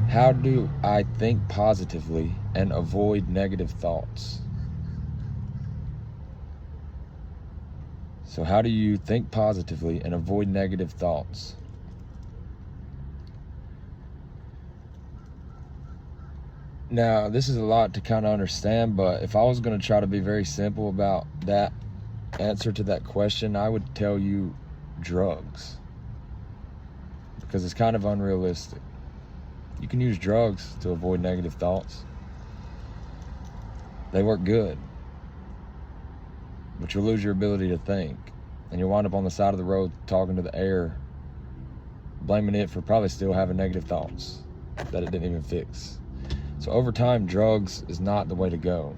How do I think positively and avoid negative thoughts? So how do you think positively and avoid negative thoughts? Now, this is a lot to kind of understand, but if I was going to try to be very simple about that answer to that question, I would tell you drugs, because it's kind of unrealistic. You can use drugs to avoid negative thoughts. They work good, but you'll lose your ability to think, and you'll wind up on the side of the road talking to the air, blaming it for probably still having negative thoughts that it didn't even fix. So over time, drugs is not the way to go.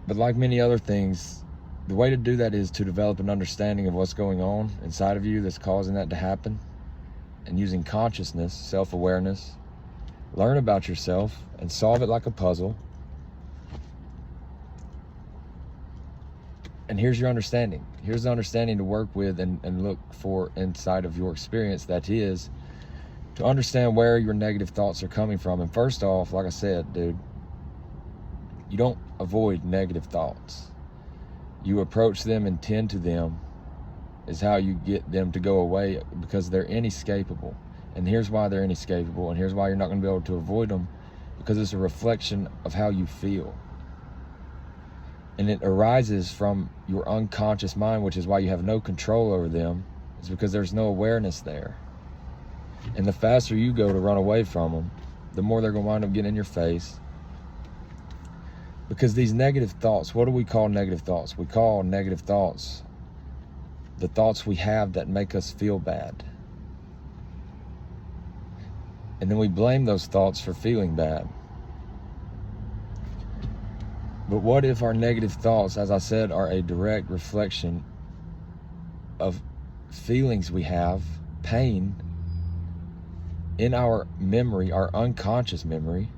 But like many other things, the way to do that is to develop an understanding of what's going on inside of you that's causing that to happen, and using consciousness, self-awareness, learn about yourself and solve it like a puzzle. And here's your understanding. Here's the understanding to work with and look for inside of your experience. That is, to understand where your negative thoughts are coming from. And first off, like I said, dude, you don't avoid negative thoughts. You approach them and tend to them is how you get them to go away, because they're inescapable. And here's why they're inescapable, and here's why you're not going to be able to avoid them, because it's a reflection of how you feel. And it arises from your unconscious mind, which is why you have no control over them, is because there's no awareness there. And the faster you go to run away from them, the more they're going to wind up getting in your face. Because these negative thoughts, what do we call negative thoughts? We call negative thoughts the thoughts we have that make us feel bad. And then we blame those thoughts for feeling bad. But what if our negative thoughts, as I said, are a direct reflection of feelings we have, pain, in our memory, our unconscious memory?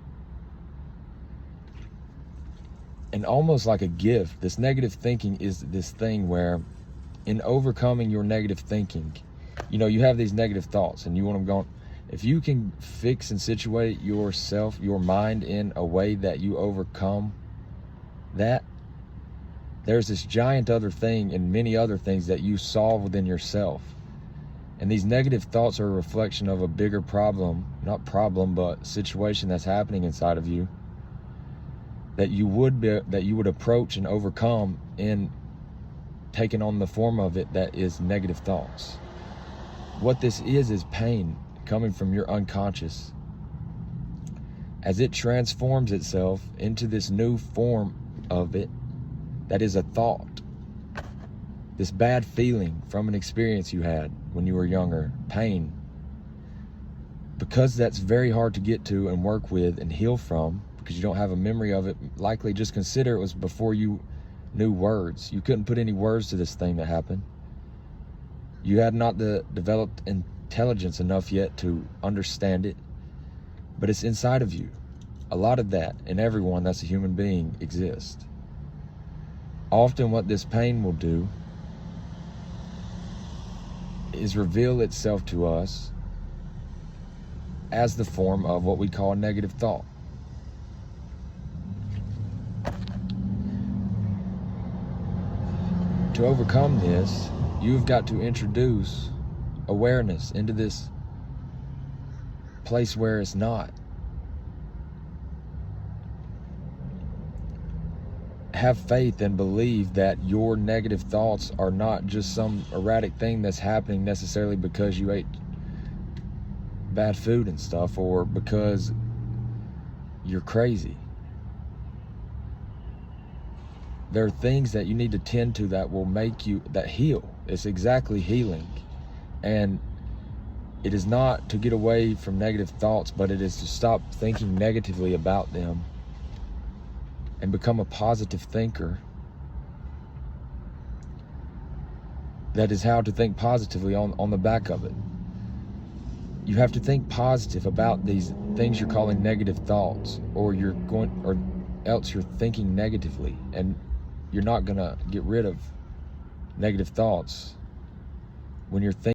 And almost like a gift, this negative thinking is this thing where, in overcoming your negative thinking, you have these negative thoughts and you want them gone. If you can fix and situate yourself, your mind, in a way that you overcome that, there's this giant other thing and many other things that you solve within yourself. And these negative thoughts are a reflection of a bigger problem, not problem, but situation that's happening inside of you, that you would approach and overcome in taking on the form of it that is negative thoughts. What this is pain coming from your unconscious, as it transforms itself into this new form of it that is a thought, this bad feeling from an experience you had when you were younger, pain. Because that's very hard to get to and work with and heal from, because you don't have a memory of it, likely just consider it was before you knew words. You couldn't put any words to this thing that happened. You had not developed intelligence enough yet to understand it, but it's inside of you. A lot of that in everyone that's a human being exists. Often what this pain will do is reveal itself to us as the form of what we call a negative thought. To overcome this, you've got to introduce awareness into this place where it's not. Have faith and believe that your negative thoughts are not just some erratic thing that's happening necessarily because you ate bad food and stuff, or because you're crazy. There are things that you need to tend to that will make you, that heal. It's exactly healing. And it is not to get away from negative thoughts, but it is to stop thinking negatively about them and become a positive thinker. That is how to think positively on the back of it. You have to think positive about these things you're calling negative thoughts, or else you're thinking negatively, and you're not gonna get rid of negative thoughts when you're thinking